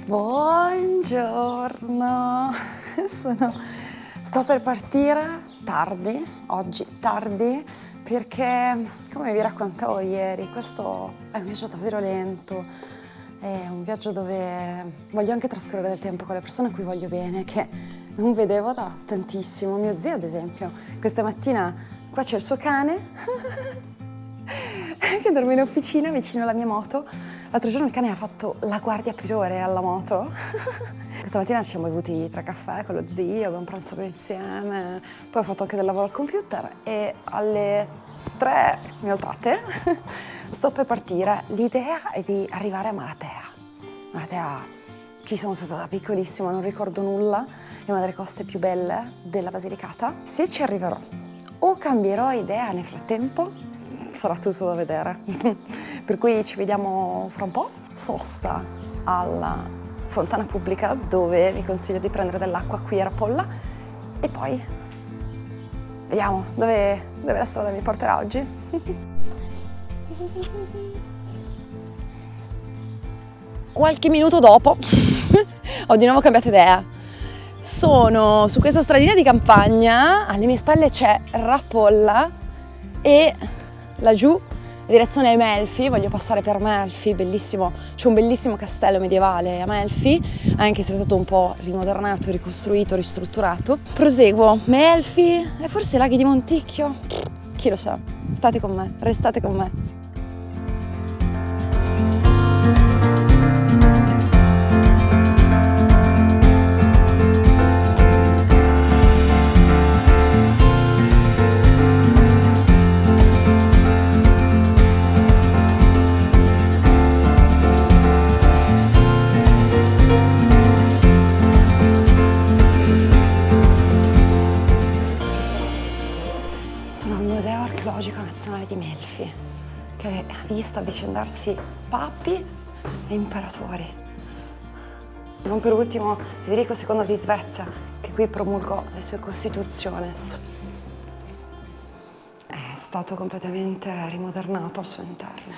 Buongiorno, sto per partire tardi, oggi tardi, perché come vi raccontavo ieri, questo è un viaggio davvero lento, è un viaggio dove voglio anche trascorrere del tempo con le persone a cui voglio bene, che non vedevo da tantissimo. Mio zio, ad esempio, questa mattina qua c'è il suo cane che dorme in officina vicino alla mia moto. L'altro giorno il cane ha fatto la guardia per ore alla moto. Questa mattina ci siamo bevuti 3 caffè con lo zio, abbiamo pranzato insieme, poi ho fatto anche del lavoro al computer e alle 3 mi alzate, sto per partire. L'idea è di arrivare a Maratea. Maratea ci sono stata da piccolissima, non ricordo nulla, è una delle coste più belle della Basilicata. Se ci arriverò o cambierò idea nel frattempo, sarà tutto da vedere. Per cui ci vediamo fra un po'. Sosta alla fontana pubblica, dove vi consiglio di prendere dell'acqua qui a Rapolla, e poi vediamo dove la strada mi porterà oggi. Qualche minuto dopo ho di nuovo cambiato idea. Sono su questa stradina di campagna, alle mie spalle c'è Rapolla e laggiù direzione ai Melfi. Voglio passare per Melfi, bellissimo, c'è un bellissimo castello medievale a Melfi, anche se è stato un po' rimodernato, ricostruito, ristrutturato. Proseguo Melfi e forse i laghi di Monticchio, chi lo sa. State con me, restate con me. Sono al Museo Archeologico Nazionale di Melfi, che ha visto avvicendarsi papi e imperatori. Non per ultimo Federico II di Svezia, che qui promulgò le sue Constitutiones. È stato completamente rimodernato al suo interno.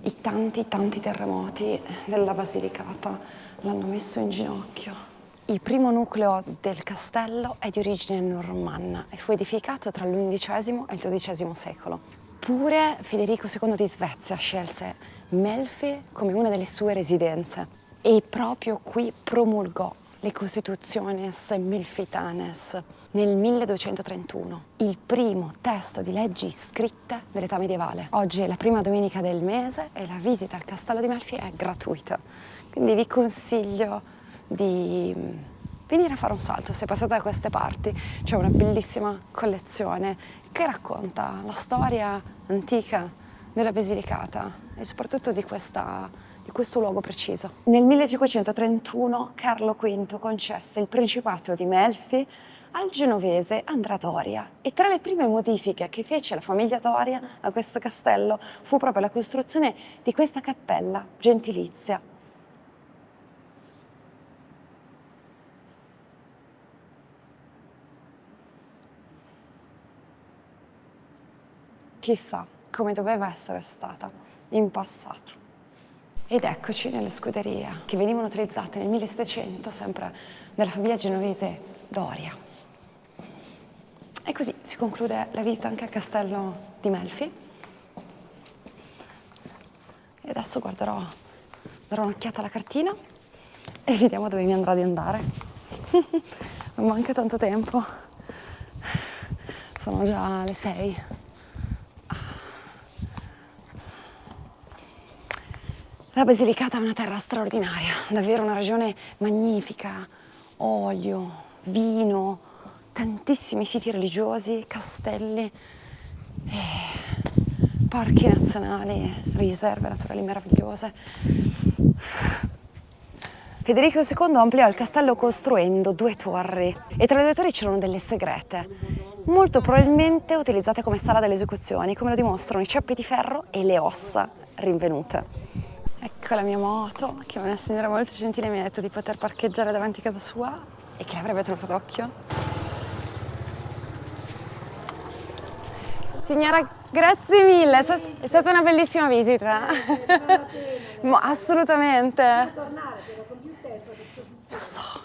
I tanti terremoti della Basilicata l'hanno messo in ginocchio. Il primo nucleo del castello è di origine normanna e fu edificato tra l'XI e il XII secolo. Pure Federico II di Svezia scelse Melfi come una delle sue residenze e proprio qui promulgò le Constitutiones Melfitanes nel 1231, il primo testo di leggi scritte dell'età medievale. Oggi è la prima domenica del mese e la visita al castello di Melfi è gratuita, quindi vi consiglio di venire a fare un salto se passate da queste parti. C'è una bellissima collezione che racconta la storia antica della Basilicata e soprattutto di questo luogo preciso. Nel 1531 Carlo V concesse il Principato di Melfi al genovese Andrea Doria, e tra le prime modifiche che fece la famiglia Doria a questo castello fu proprio la costruzione di questa cappella gentilizia. Chissà come doveva essere stata in passato. Ed eccoci nelle scuderie che venivano utilizzate nel 1700 sempre dalla famiglia genovese Doria. E così si conclude la visita anche al castello di Melfi. E adesso darò un'occhiata alla cartina e vediamo dove mi andrà di andare. Non manca tanto tempo, sono già le 6. La Basilicata è una terra straordinaria, davvero una regione magnifica, olio, vino, tantissimi siti religiosi, castelli, parchi nazionali, riserve naturali meravigliose. Federico II ampliò il castello costruendo 2 torri e tra le 2 torri c'erano delle segrete, molto probabilmente utilizzate come sala delle esecuzioni, come lo dimostrano i ceppi di ferro e le ossa rinvenute. Ecco la mia moto, che una signora molto gentile mi ha detto di poter parcheggiare davanti a casa sua e che l'avrebbe tenuto d'occhio. Signora, Grazie mille, è stata una bellissima visita. Assolutamente.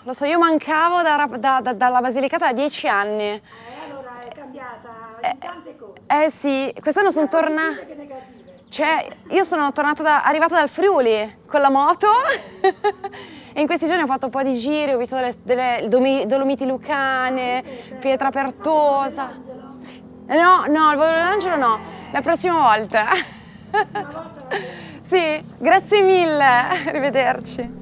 Lo so, io mancavo dalla Basilicata da 10 anni. Allora è cambiata in tante cose. Sì, quest'anno sono tornata. Positive che negative. Cioè, io sono arrivata dal Friuli con la moto e in questi giorni ho fatto un po' di giri, ho visto delle Dolomiti Lucane, Pietra Pertosa. Sì. No, il volo dell'angelo no, la prossima volta. Sì, grazie mille, arrivederci.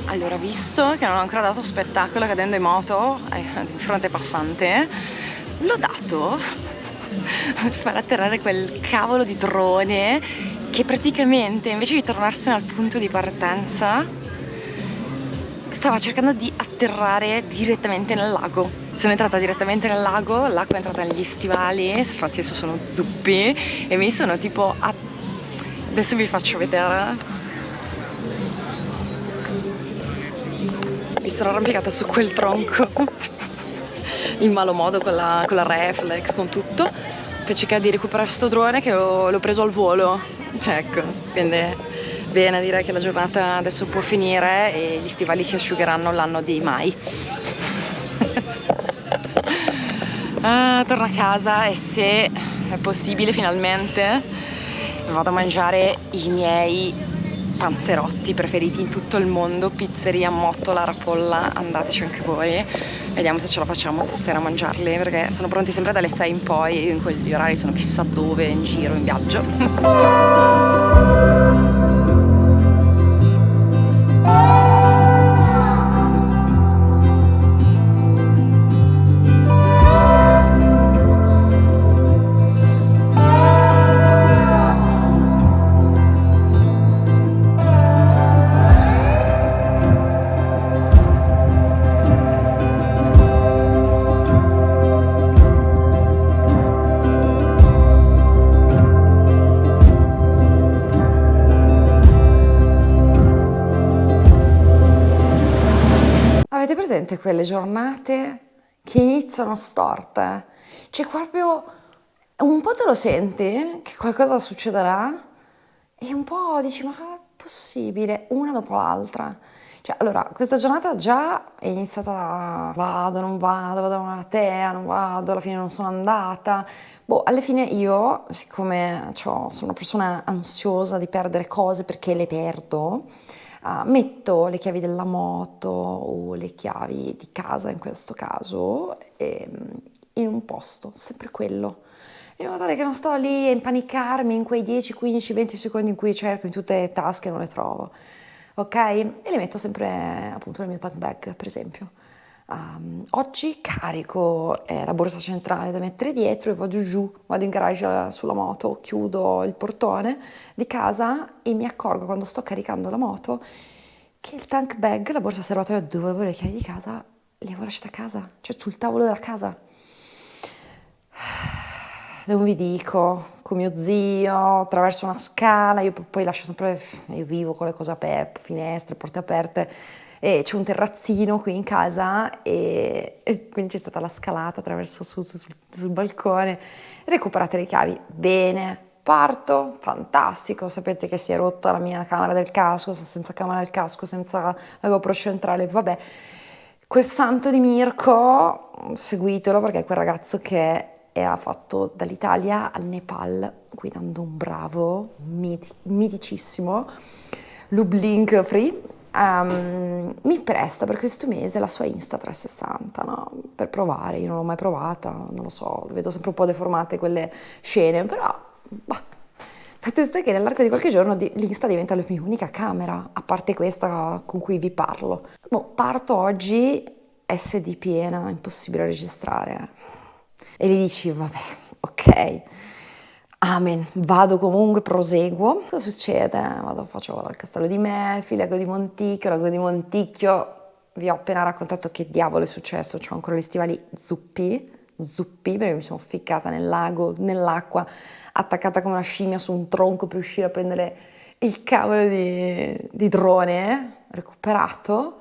Allora, visto che non ho ancora dato spettacolo cadendo in moto di fronte ai passante, l'ho dato per far atterrare quel cavolo di drone che praticamente, invece di tornarsene al punto di partenza, stava cercando di atterrare direttamente nel lago. Sono entrata direttamente nel lago, l'acqua è entrata negli stivali, infatti adesso sono zuppi e mi sono tipo... Adesso vi faccio vedere. Mi sono arrampicata su quel tronco in malo modo con la reflex, con tutto, per cercare di recuperare sto drone che l'ho preso al volo. Cioè, ecco, quindi bene, direi che la giornata adesso può finire e gli stivali si asciugheranno l'anno dei mai. Torno a casa e se è possibile finalmente vado a mangiare i miei panzerotti preferiti in tutto il mondo, pizzeria Mottola Rapolla, andateci anche voi, vediamo se ce la facciamo stasera a mangiarli, perché sono pronti sempre dalle 6 in poi e io in quegli orari sono chissà dove, in giro, in viaggio. Avete presente quelle giornate che iniziano storte? Cioè proprio un po' te lo senti che qualcosa succederà e un po' dici ma è possibile, una dopo l'altra. Cioè allora, questa giornata già è iniziata, vado, non vado, vado a una tea, non vado, alla fine non sono andata. Boh, alla fine io, siccome sono una persona ansiosa di perdere cose perché le perdo, metto le chiavi della moto o le chiavi di casa in questo caso in un posto, sempre quello. In modo tale che non sto lì a impanicarmi in quei 10, 15, 20 secondi in cui cerco in tutte le tasche e non le trovo. Ok? E le metto sempre appunto nel mio tank bag, per esempio. Oggi carico la borsa centrale da mettere dietro e vado giù, vado in garage sulla moto, chiudo il portone di casa e mi accorgo quando sto caricando la moto che il tank bag, la borsa serbatoio dove avevo le chiavi di casa, le avevo lasciate a casa, cioè sul tavolo della casa. Non vi dico, con mio zio, attraverso una scala, io poi lascio sempre, io vivo con le cose aperte, finestre, porte aperte, e c'è un terrazzino qui in casa e quindi c'è stata la scalata attraverso sul balcone, recuperate le chiavi, bene, parto, fantastico, sapete che si è rotta la mia camera del casco, sono senza camera del casco, senza la GoPro centrale, vabbè, quel santo di Mirko, seguitelo perché è quel ragazzo che ha fatto dall'Italia al Nepal guidando un bravo, miticissimo, Lublink Free, mi presta per questo mese la sua Insta 360, no? Per provare, io non l'ho mai provata, non lo so, vedo sempre un po' deformate quelle scene, però bah. Fatto sta che nell'arco di qualche giorno l'Insta diventa la mia unica camera, a parte questa con cui vi parlo. Boh, parto oggi, SD piena, impossibile registrare. E gli dici, vabbè, ok, amen, vado comunque, proseguo. Cosa succede? Vado al castello di Melfi, Lago di Monticchio, vi ho appena raccontato che diavolo è successo, ho ancora gli stivali zuppi, perché mi sono ficcata nel lago, nell'acqua, attaccata come una scimmia su un tronco per riuscire a prendere il cavolo di drone, recuperato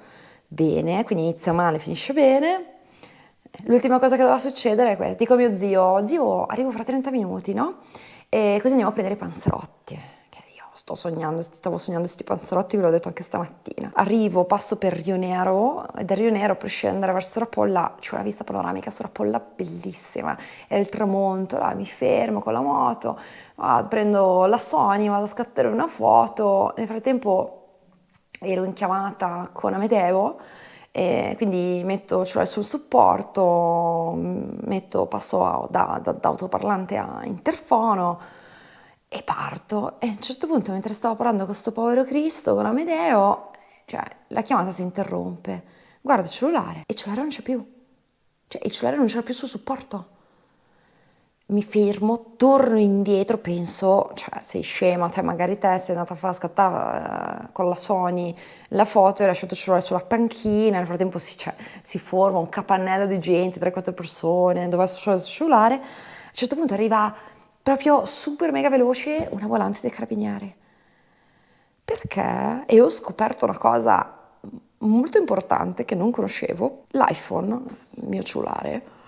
bene, quindi inizia male, finisce bene. L'ultima cosa che doveva succedere è questa. Dico a mio zio, arrivo fra 30 minuti, no? E così andiamo a prendere i panzerotti. Che io stavo sognando questi panzerotti, ve l'ho detto anche stamattina. Arrivo, passo per Rio Nero, e da Rio Nero per scendere verso Rapolla c'è una vista panoramica su Rapolla bellissima. È il tramonto, là mi fermo con la moto, prendo la Sony, vado a scattare una foto. Nel frattempo ero in chiamata con Amedeo, e quindi metto il cellulare sul supporto, passo da autoparlante a interfono e parto. E a un certo punto, mentre stavo parlando con questo povero Cristo, con Amedeo, cioè la chiamata si interrompe. Guardo il cellulare e il cellulare non c'è più. Cioè il cellulare non c'era più sul supporto. Mi fermo, torno indietro, penso, cioè sei scema, magari te sei andata a far scattare con la Sony la foto e hai lasciato il cellulare sulla panchina, nel frattempo si forma un capannello di gente, 3-4 persone, dove lasciare il cellulare. A un certo punto arriva proprio super mega veloce una volante dei carabinieri. Perché? E ho scoperto una cosa molto importante che non conoscevo, l'iPhone, il mio cellulare.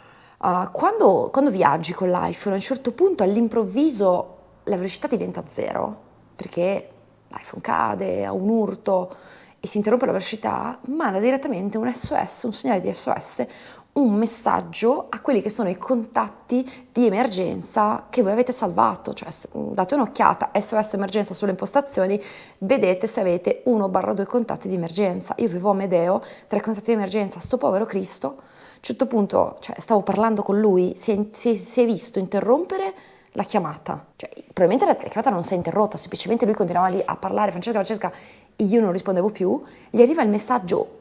Quando viaggi con l'iPhone, a un certo punto all'improvviso la velocità diventa zero, perché l'iPhone cade, ha un urto e si interrompe la velocità, manda direttamente un SOS, un segnale di SOS, un messaggio a quelli che sono i contatti di emergenza che voi avete salvato. Cioè date un'occhiata, SOS emergenza sulle impostazioni, vedete se avete 1/2 contatti di emergenza. Io avevo Amedeo, 3 contatti di emergenza, sto povero Cristo. A un certo punto, stavo parlando con lui, si è visto interrompere la chiamata. Probabilmente la chiamata non si è interrotta, semplicemente lui continuava lì a parlare, Francesca, e io non rispondevo più. Gli arriva il messaggio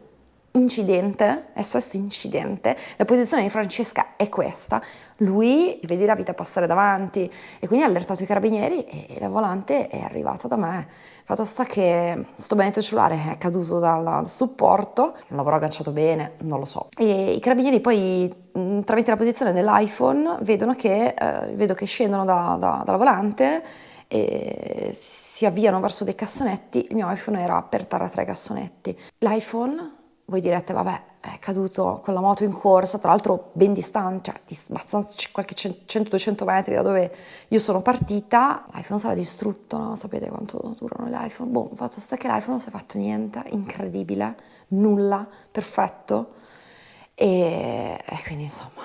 incidente, SOS incidente, la posizione di Francesca è questa, lui vede la vita passare davanti e quindi ha allertato i carabinieri e la volante è arrivata da me. Fatto sta che sto benedetto cellulare è caduto dal supporto, non l'avrò agganciato bene, non lo so. E i carabinieri poi tramite la posizione dell'iPhone vedo che scendono dalla volante e si avviano verso dei cassonetti. Il mio iPhone era per terra tra i cassonetti. L'iPhone, voi direte, vabbè, è caduto con la moto in corsa, tra l'altro ben distante, abbastanza qualche 100-200 metri da dove io sono partita. L'iPhone sarà distrutto, no? Sapete quanto durano gli iPhone? Boh, fatto sta che l'iPhone non si è fatto niente, incredibile, nulla, perfetto. E quindi insomma,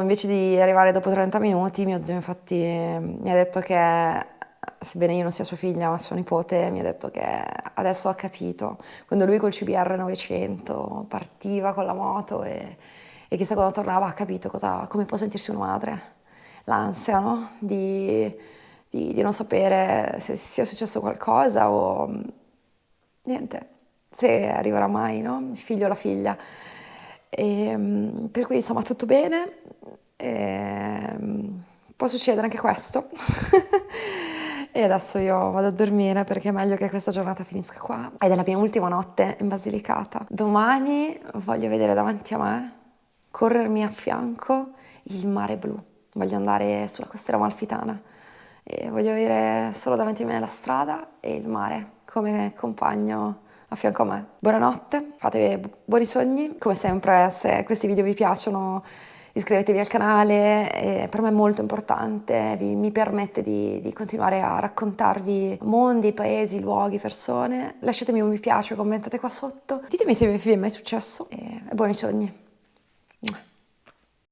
invece di arrivare dopo 30 minuti, mio zio infatti mi ha detto che, sebbene io non sia sua figlia ma sua nipote, mi ha detto che adesso ha capito, quando lui col CBR 900 partiva con la moto e chissà quando tornava ha capito come può sentirsi una madre, l'ansia, no? Di non sapere se sia successo qualcosa o niente, se arriverà mai, no? Il figlio o la figlia. Per cui insomma tutto bene, può succedere anche questo. E adesso io vado a dormire perché è meglio che questa giornata finisca qua. Ed è la mia ultima notte in Basilicata. Domani voglio vedere davanti a me, corrermi a fianco, il mare blu. Voglio andare sulla costiera amalfitana e voglio avere solo davanti a me la strada e il mare come compagno a fianco a me. Buonanotte, fate buoni sogni. Come sempre, se questi video vi piacciono, iscrivetevi al canale, per me è molto importante, mi permette di continuare a raccontarvi mondi, paesi, luoghi, persone. Lasciatemi un mi piace, commentate qua sotto, ditemi se vi è mai successo e buoni sogni.